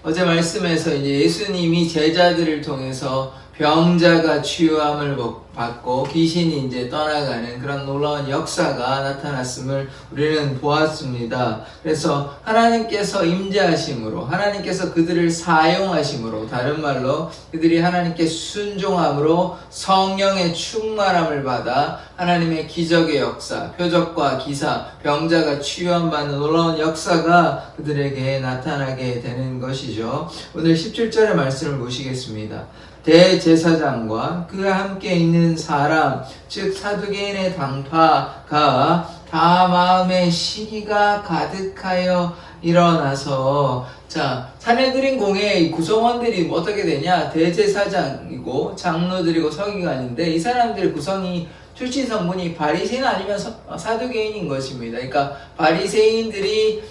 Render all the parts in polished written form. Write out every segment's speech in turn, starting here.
어제 말씀에서 이제 예수님이 제자들을 통해서 병자가 치유함을 받고 귀신이 이제 떠나가는 그런 놀라운 역사가 나타났음을 우리는 보았습니다. 그래서 하나님께서 임재하심으로, 하나님께서 그들을 사용하심으로, 다른 말로 그들이 하나님께 순종함으로 성령의 충만함을 받아 하나님의 기적의 역사, 표적과 기사, 병자가 치유함 받는 놀라운 역사가 그들에게 나타나게 되는 것이죠. 오늘 17절의 말씀을 보시겠습니다. 대제사장과 그와 함께 있는 사람, 즉 사두개인의 당파가 다 마음에 시기가 가득하여 일어나서, 자, 산헤드린 공회의 구성원들이 어떻게 되냐? 대제사장이고 장로들이고 서기관인데, 이 사람들의 구성이 출신 성분이 바리새인 아니면 사두개인인 것입니다. 그러니까 바리새인들이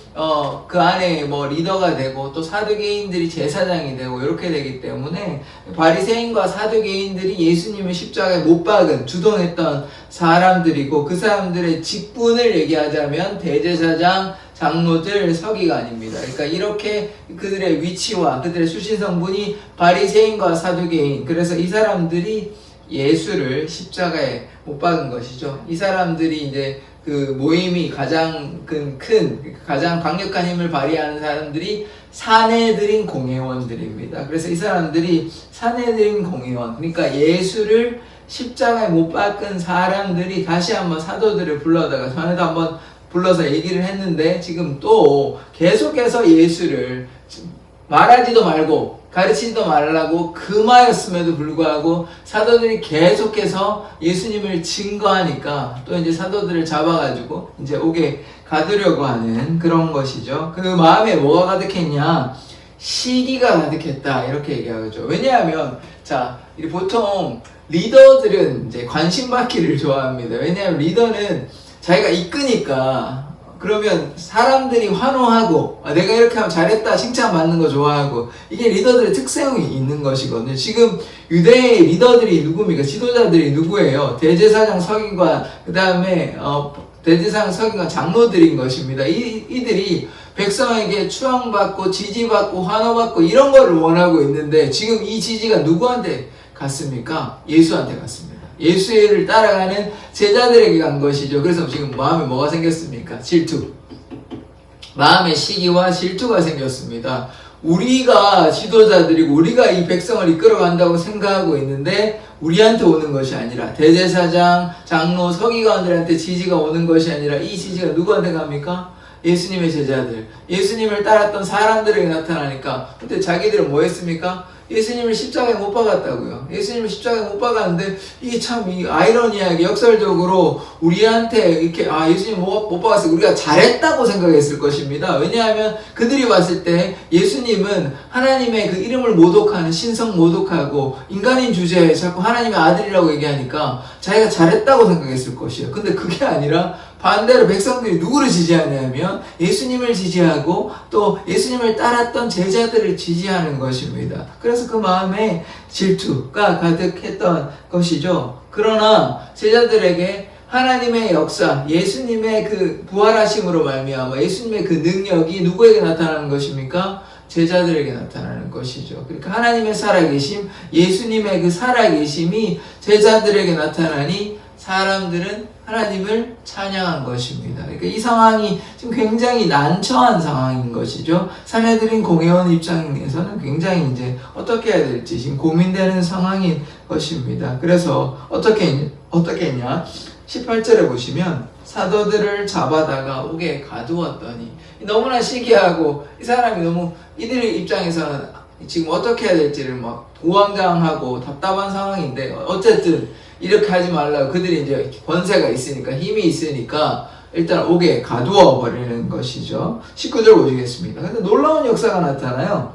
그 안에 뭐 리더가 되고, 또 사두개인들이 제사장이 되고 이렇게 되기 때문에 바리새인과 사두개인들이 예수님을 십자가에 못 박은 주동했던 사람들이고, 그 사람들의 직분을 얘기하자면 대제사장, 장로들, 서기관입니다. 그러니까 이렇게 그들의 위치와 그들의 출신 성분이 바리새인과 사두개인, 그래서 이 사람들이 예수를 십자가에 못 박은 것이죠. 이 사람들이 이제 그 모임이 가장 가장 강력한 힘을 발휘하는 사람들이 산헤드린 공회원들입니다. 그래서 이 사람들이 산헤드린 공회원, 그러니까 예수를 십자가에 못 박은 사람들이 다시 한번 사도들을 불러다가, 전에도 한번 불러서 얘기를 했는데, 지금 또 계속해서 예수를 말하지도 말고 가르치지도 말라고 금하였음에도 불구하고 사도들이 계속해서 예수님을 증거하니까 또 이제 사도들을 잡아가지고 이제 옥에 가두려고 하는 그런 것이죠. 그 마음에 뭐가 가득했냐? 시기가 가득했다, 이렇게 얘기하죠. 왜냐하면, 자, 보통 리더들은 이제 관심 받기를 좋아합니다. 왜냐하면 리더는 자기가 이끄니까, 그러면 사람들이 환호하고, 내가 이렇게 하면 잘했다 칭찬받는 거 좋아하고, 이게 리더들의 특성이 있는 것이거든요. 지금 유대의 리더들이 누굽니까? 지도자들이 누구예요? 대제사장, 서기관, 그 다음에 대제사장, 서기관, 장로들인 것입니다. 이들이 백성에게 추앙받고 지지받고 환호받고 이런 거를 원하고 있는데, 지금 이 지지가 누구한테 갔습니까? 예수한테 갔습니다. 예수를 따라가는 제자들에게 간 것이죠. 그래서 지금 마음에 뭐가 생겼습니까? 질투. 마음에 시기와 질투가 생겼습니다. 우리가 지도자들이고 우리가 이 백성을 이끌어간다고 생각하고 있는데, 우리한테 오는 것이 아니라 대제사장, 장로, 서기관들한테 지지가 오는 것이 아니라 이 지지가 누구한테 갑니까? 예수님의 제자들, 예수님을 따랐던 사람들에게 나타나니까, 그때 자기들은 뭐 했습니까? 예수님을 십자가에 못 박았다고요. 예수님을 십자가에 못 박았는데, 이게 참 아이러니하게 역설적으로 우리한테 이렇게, 예수님 못 박았어요, 우리가 잘했다고 생각했을 것입니다. 왜냐하면 그들이 봤을 때 예수님은 하나님의 그 이름을 모독하는, 신성 모독하고 인간인 주제에 자꾸 하나님의 아들이라고 얘기하니까 자기가 잘했다고 생각했을 것이에요. 근데 그게 아니라 반대로 백성들이 누구를 지지하냐면 예수님을 지지하고 또 예수님을 따랐던 제자들을 지지하는 것입니다. 그래서 그 마음에 질투가 가득했던 것이죠. 그러나 제자들에게 하나님의 역사, 예수님의 그 부활하심으로 말미암아 예수님의 그 능력이 누구에게 나타나는 것입니까? 제자들에게 나타나는 것이죠. 그러니까 하나님의 살아계심, 예수님의 그 살아계심이 제자들에게 나타나니 사람들은 하나님을 찬양한 것입니다. 그러니까 이 상황이 지금 굉장히 난처한 상황인 것이죠. 산헤드린 공회원 입장에서는 굉장히 이제 어떻게 해야 될지 지금 고민되는 상황인 것입니다. 그래서 어떻게 했냐? 18절에 보시면 사도들을 잡아다가 옥에 가두었더니, 너무나 시기하고 이 사람이 너무, 이들 입장에서는 지금 어떻게 해야 될지를 막 우왕좌왕하고 답답한 상황인데, 어쨌든 이렇게 하지 말라고, 그들이 이제 권세가 있으니까, 힘이 있으니까 일단 옥에 가두어 버리는 것이죠. 19절 보시겠습니다. 근데 놀라운 역사가 나타나요.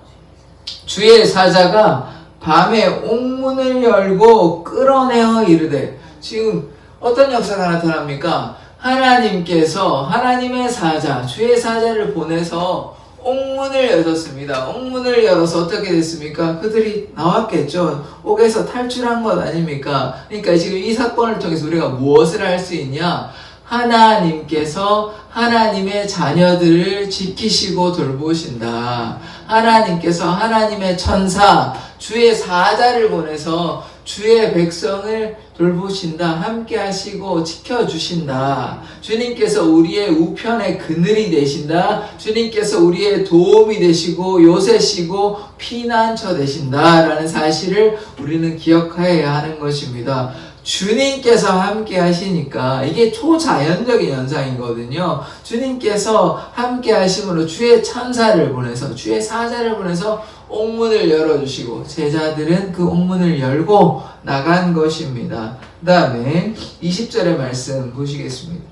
주의 사자가 밤에 옥문을 열고 끌어내어 이르되, 지금 어떤 역사가 나타납니까? 하나님께서 하나님의 사자, 주의 사자를 보내서 옥문을 열었습니다. 옥문을 열어서 어떻게 됐습니까? 그들이 나왔겠죠. 옥에서 탈출한 것 아닙니까? 그러니까 지금 이 사건을 통해서 우리가 무엇을 할 수 있냐? 하나님께서 하나님의 자녀들을 지키시고 돌보신다. 하나님께서 하나님의 천사 주의 사자를 보내서 주의 백성을 돌보신다. 함께 하시고 지켜주신다. 주님께서 우리의 우편의 그늘이 되신다. 주님께서 우리의 도움이 되시고 요새시고 피난처 되신다. 라는 사실을 우리는 기억해야 하는 것입니다. 주님께서 함께 하시니까 이게 초자연적인 현상이거든요. 주님께서 함께 하심으로 주의 천사를 보내서 주의 사자를 보내서 옥문을 열어주시고 제자들은 그 옥문을 열고 나간 것입니다. 그 다음에 20절의 말씀 보시겠습니다.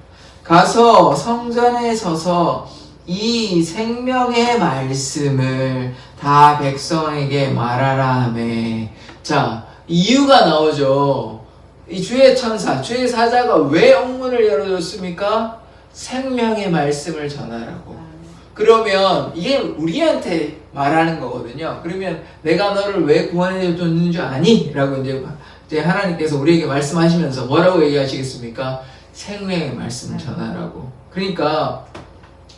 가서 성전에 서서 이 생명의 말씀을 다 백성에게 말하라 하매. 자, 이유가 나오죠. 이 주의 천사, 주의 사자가 왜 옥문을 열어줬습니까? 생명의 말씀을 전하라고. 그러면 이게 우리한테 말하는 거거든요. 그러면 내가 너를 왜 구원해 줬는 줄 아니? 라고 이제 하나님께서 우리에게 말씀하시면서 뭐라고 얘기하시겠습니까? 생명의 말씀을 전하라고. 그러니까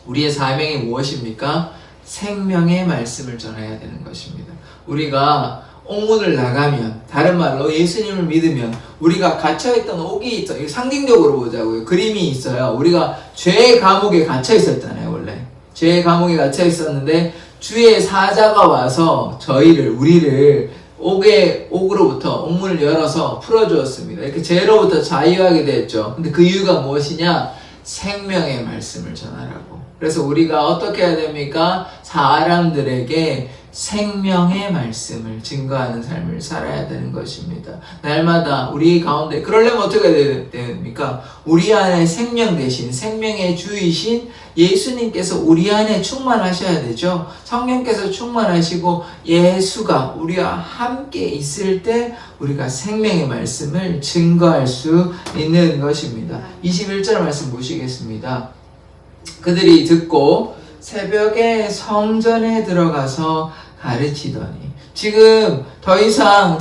우리의 사명이 무엇입니까? 생명의 말씀을 전해야 되는 것입니다. 우리가 옥문을 나가면, 다른 말로 예수님을 믿으면 우리가 갇혀있던 옥이 있죠. 상징적으로 보자고요. 그림이 있어요. 우리가 죄의 감옥에 갇혀 있었잖아요. 원래 죄의 감옥에 갇혀 있었는데 주의 사자가 와서 우리를 옥으로부터 옥문을 열어서 풀어주었습니다. 이렇게 죄로부터 자유하게 됐죠. 근데 그 이유가 무엇이냐? 생명의 말씀을 전하라고. 그래서 우리가 어떻게 해야 됩니까? 사람들에게 생명의 말씀을 증거하는 삶을 살아야 되는 것입니다. 날마다 우리 가운데, 그러려면 어떻게 해야 됩니까? 우리 안에 생명 대신 생명의 주이신 예수님께서 우리 안에 충만하셔야 되죠. 성령께서 충만하시고 예수가 우리와 함께 있을 때 우리가 생명의 말씀을 증거할 수 있는 것입니다. 21절 말씀 보시겠습니다. 그들이 듣고 새벽에 성전에 들어가서 가르치더니. 지금 더 이상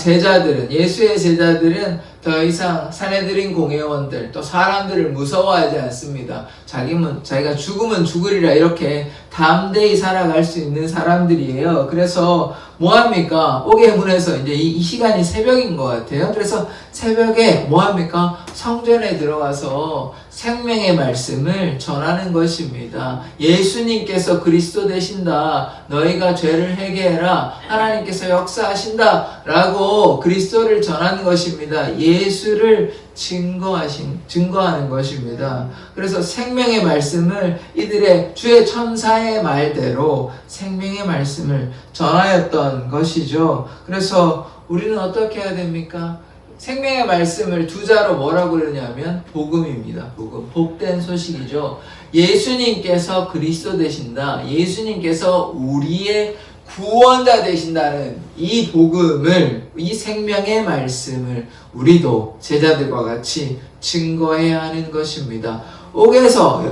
예수의 제자들은 더 이상 산헤드린 공회원들, 또 사람들을 무서워하지 않습니다. 자기가 죽으면 죽으리라 이렇게 담대히 살아갈 수 있는 사람들이에요. 그래서 뭐합니까? 옥의 문에서 이제 이 시간이 새벽인 것 같아요. 그래서 새벽에 뭐합니까? 성전에 들어가서 생명의 말씀을 전하는 것입니다. 예수님께서 그리스도 되신다. 너희가 죄를 회개해라. 하나님께서 역사하신다. 라고 그리스도를 전하는 것입니다. 예수를 증거하는 것입니다. 그래서 생명의 말씀을 이들의 주의 천사의 말대로 생명의 말씀을 전하였던 것이죠. 그래서 우리는 어떻게 해야 됩니까? 생명의 말씀을 두 자로 뭐라고 그러냐면 복음입니다. 복음. 복된 소식이죠. 예수님께서 그리스도 되신다. 예수님께서 우리의 구원자 되신다는 이 복음을, 이 생명의 말씀을 우리도 제자들과 같이 증거해야 하는 것입니다. 옥에서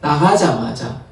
나가자마자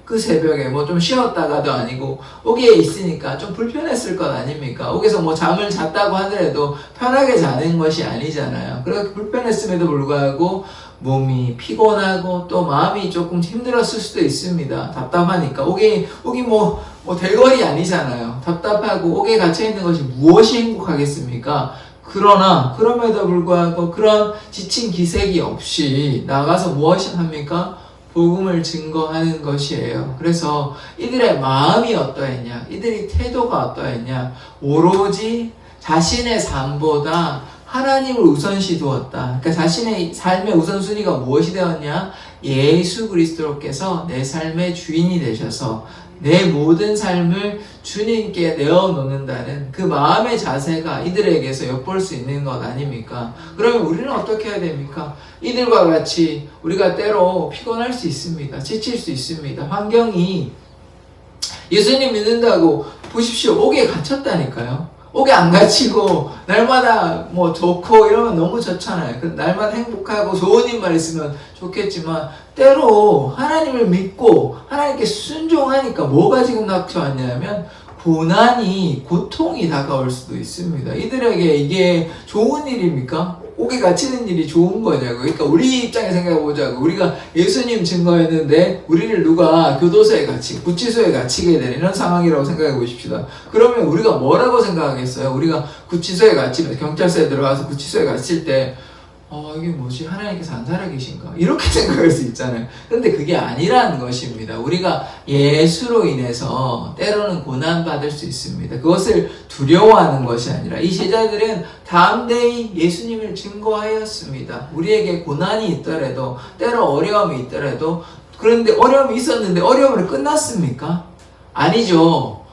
그 새벽에 뭐 좀 쉬었다가도 아니고 옥에 있으니까 좀 불편했을 것 아닙니까? 옥에서 뭐 잠을 잤다고 하더라도 편하게 자는 것이 아니잖아요. 그렇게 불편했음에도 불구하고 몸이 피곤하고 또 마음이 조금 힘들었을 수도 있습니다. 답답하니까. 옥이 뭐 대거리 아니잖아요. 답답하고 옥에 갇혀있는 것이 무엇이 행복하겠습니까? 그럼에도 불구하고 그런 지친 기색이 없이 나가서 무엇을 합니까? 복음을 증거하는 것이에요. 그래서 이들의 마음이 어떠했냐? 이들의 태도가 어떠했냐? 오로지 자신의 삶보다 하나님을 우선시 두었다. 그러니까 자신의 삶의 우선순위가 무엇이 되었냐? 예수 그리스도께서 내 삶의 주인이 되셔서 내 모든 삶을 주님께 내어놓는다는 그 마음의 자세가 이들에게서 엿볼 수 있는 것 아닙니까? 그러면 우리는 어떻게 해야 됩니까? 이들과 같이 우리가 때로 피곤할 수 있습니다. 지칠 수 있습니다. 환경이 예수님 믿는다고 보십시오. 옥에 갇혔다니까요. 옥에 안 갇히고 날마다 뭐 좋고 이러면 너무 좋잖아요. 날마다 행복하고 좋은 일만 있으면 좋겠지만 때로 하나님을 믿고 하나님께 순종하니까 뭐가 지금 닥쳐왔냐면 고통이 다가올 수도 있습니다. 이들에게 이게 좋은 일입니까? 옥에 갇히는 일이 좋은 거냐고. 그러니까 우리 입장에 생각해 보자고. 우리가 예수님 증거했는데 우리를 누가 교도소에 갇히고 구치소에 갇히게 되는 이런 상황이라고 생각해 보십시다. 그러면 우리가 뭐라고 생각하겠어요? 우리가 구치소에 갇히면 경찰서에 들어가서 구치소에 갇힐 때 이게 뭐지? 하나님께서 안 살아계신가? 이렇게 생각할 수 있잖아요. 근데 그게 아니라는 것입니다. 우리가 예수로 인해서 때로는 고난받을 수 있습니다. 그것을 두려워하는 것이 아니라 이 제자들은 담대히 예수님을 증거하였습니다. 우리에게 고난이 있더라도, 때로 어려움이 있더라도, 그런데 어려움이 있었는데 어려움으로 끝났습니까? 아니죠.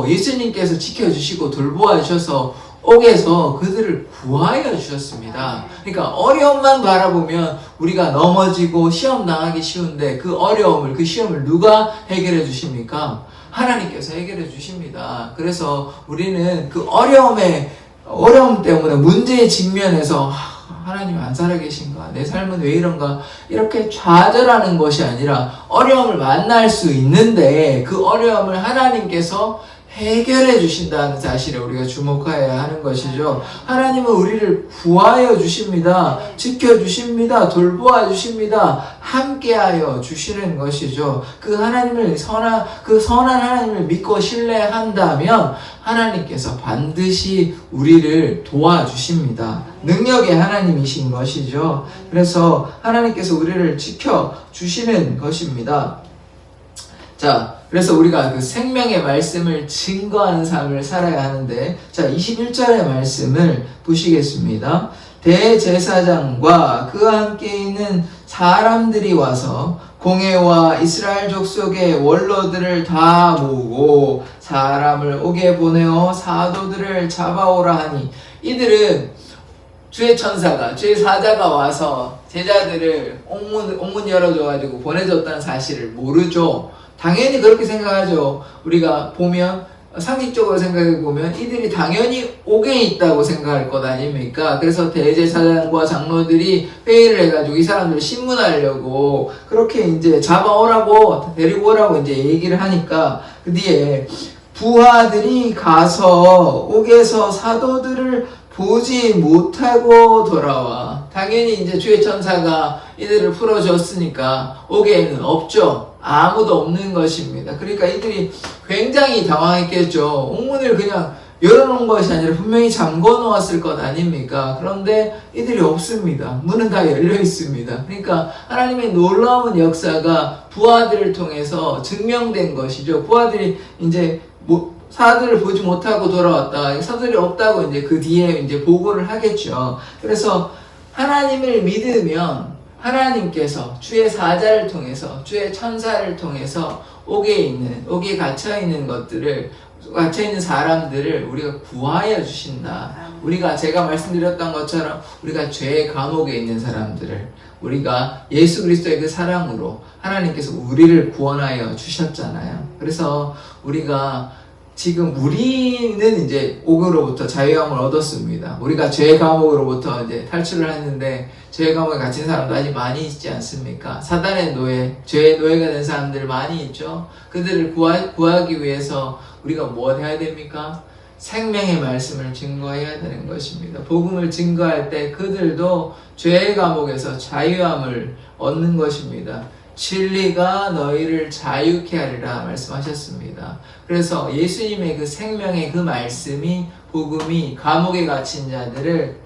예수님께서 지켜주시고 돌보아 주셔서 옥에서 그들을 구하여 주셨습니다. 그러니까 어려움만 바라보면 우리가 넘어지고 시험 당하기 쉬운데 그 어려움을, 그 시험을 누가 해결해 주십니까? 하나님께서 해결해 주십니다. 그래서 우리는 그 어려움 때문에 문제의 직면에서 하나님 안 살아계신가? 내 삶은 왜 이런가? 이렇게 좌절하는 것이 아니라 어려움을 만날 수 있는데 그 어려움을 하나님께서 해결해 주신다는 사실에 우리가 주목해야 하는 것이죠. 하나님은 우리를 구하여 주십니다. 지켜주십니다. 돌보아 주십니다. 함께하여 주시는 것이죠. 그 선한 하나님을 믿고 신뢰한다면 하나님께서 반드시 우리를 도와주십니다. 능력의 하나님이신 것이죠. 그래서 하나님께서 우리를 지켜주시는 것입니다. 자, 그래서 우리가 그 생명의 말씀을 증거하는 삶을 살아야 하는데, 자, 21절의 말씀을 보시겠습니다. 대제사장과 그와 함께 있는 사람들이 와서 공회와 이스라엘 족속의 원로들을 다 모으고 사람을 옥에 보내어 사도들을 잡아오라 하니, 이들은 주의 천사가, 주의 사자가 와서 제자들을 옥문 열어줘가지고 보내줬다는 사실을 모르죠. 당연히 그렇게 생각하죠. 우리가 보면 상식적으로 생각해 보면 이들이 당연히 옥에 있다고 생각할 것 아닙니까? 그래서 대제사장과 장로들이 회의를 해가지고 이 사람들을 신문하려고 그렇게 이제 잡아오라고 데리고 오라고 이제 얘기를 하니까 그 뒤에 부하들이 가서 옥에서 사도들을 보지 못하고 돌아와. 당연히 이제 주의 천사가 이들을 풀어줬으니까 옥에는 없죠. 아무도 없는 것입니다. 그러니까 이들이 굉장히 당황했겠죠. 옥문을 그냥 열어놓은 것이 아니라 분명히 잠궈 놓았을 것 아닙니까? 그런데 이들이 없습니다. 문은 다 열려 있습니다. 그러니까 하나님의 놀라운 역사가 부하들을 통해서 증명된 것이죠. 부하들이 이제 사도를 보지 못하고 돌아왔다. 사도들이 없다고 이제 그 뒤에 이제 보고를 하겠죠. 그래서 하나님을 믿으면 하나님께서 주의 사자를 통해서, 주의 천사를 통해서 옥에 갇혀있는 갇혀있는 사람들을 우리가 구하여 주신다. 제가 말씀드렸던 것처럼 우리가 죄의 감옥에 있는 사람들을 우리가 예수 그리스도의 그 사랑으로 하나님께서 우리를 구원하여 주셨잖아요. 그래서 지금 우리는 이제 옥으로부터 자유함을 얻었습니다. 우리가 죄의 감옥으로부터 이제 탈출을 했는데 죄의 감옥에 갇힌 사람도 아직 많이 있지 않습니까? 사단의 노예, 죄의 노예가 된 사람들 많이 있죠. 그들을 구하기 위해서 우리가 뭐 해야 됩니까? 생명의 말씀을 증거해야 되는 것입니다. 복음을 증거할 때 그들도 죄의 감옥에서 자유함을 얻는 것입니다. 진리가 너희를 자유케 하리라 말씀하셨습니다. 그래서 예수님의 그 생명의 그 말씀이, 복음이 감옥에 갇힌 자들을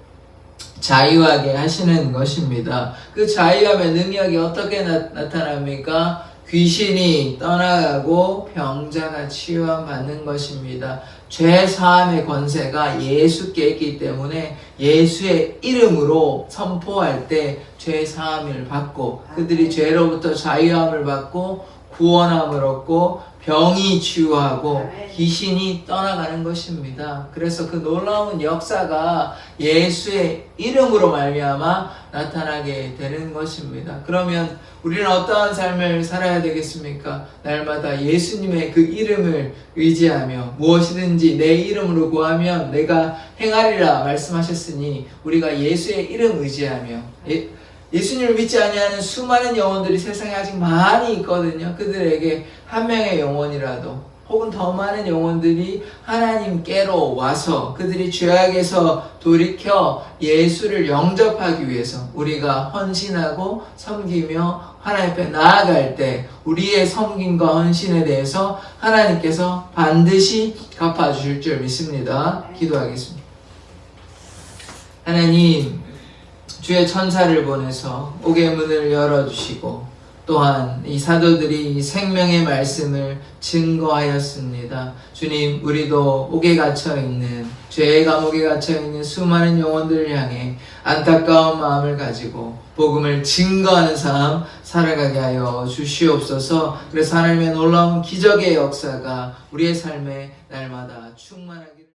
자유하게 하시는 것입니다. 그 자유함의 능력이 어떻게 나타납니까? 귀신이 떠나가고 병자가 치유함 받는 것입니다. 죄 사함의 권세가 예수께 있기 때문에 예수의 이름으로 선포할 때 죄 사함을 받고 그들이 죄로부터 자유함을 받고 구원함을 얻고 병이 치유하고 귀신이 떠나가는 것입니다. 그래서 그 놀라운 역사가 예수의 이름으로 말미암아 나타나게 되는 것입니다. 그러면 우리는 어떠한 삶을 살아야 되겠습니까? 날마다 예수님의 그 이름을 의지하며 무엇이든지 내 이름으로 구하면 내가 행하리라 말씀하셨으니 우리가 예수의 이름 의지하며 예수님을 믿지 아니하는 수많은 영혼들이 세상에 아직 많이 있거든요. 그들에게 한 명의 영혼이라도 혹은 더 많은 영혼들이 하나님께로 와서 그들이 죄악에서 돌이켜 예수를 영접하기 위해서 우리가 헌신하고 섬기며 하나님 앞에 나아갈 때 우리의 섬김과 헌신에 대해서 하나님께서 반드시 갚아주실 줄 믿습니다. 기도하겠습니다. 하나님, 주의 천사를 보내서 옥의 문을 열어주시고 또한 이 사도들이 이 생명의 말씀을 증거하였습니다. 주님, 우리도 옥에 갇혀있는, 죄의 감옥에 갇혀있는 수많은 영혼들을 향해 안타까운 마음을 가지고 복음을 증거하는 삶 살아가게 하여 주시옵소서. 그래서 하나님의 놀라운 기적의 역사가 우리의 삶에 날마다 충만하기를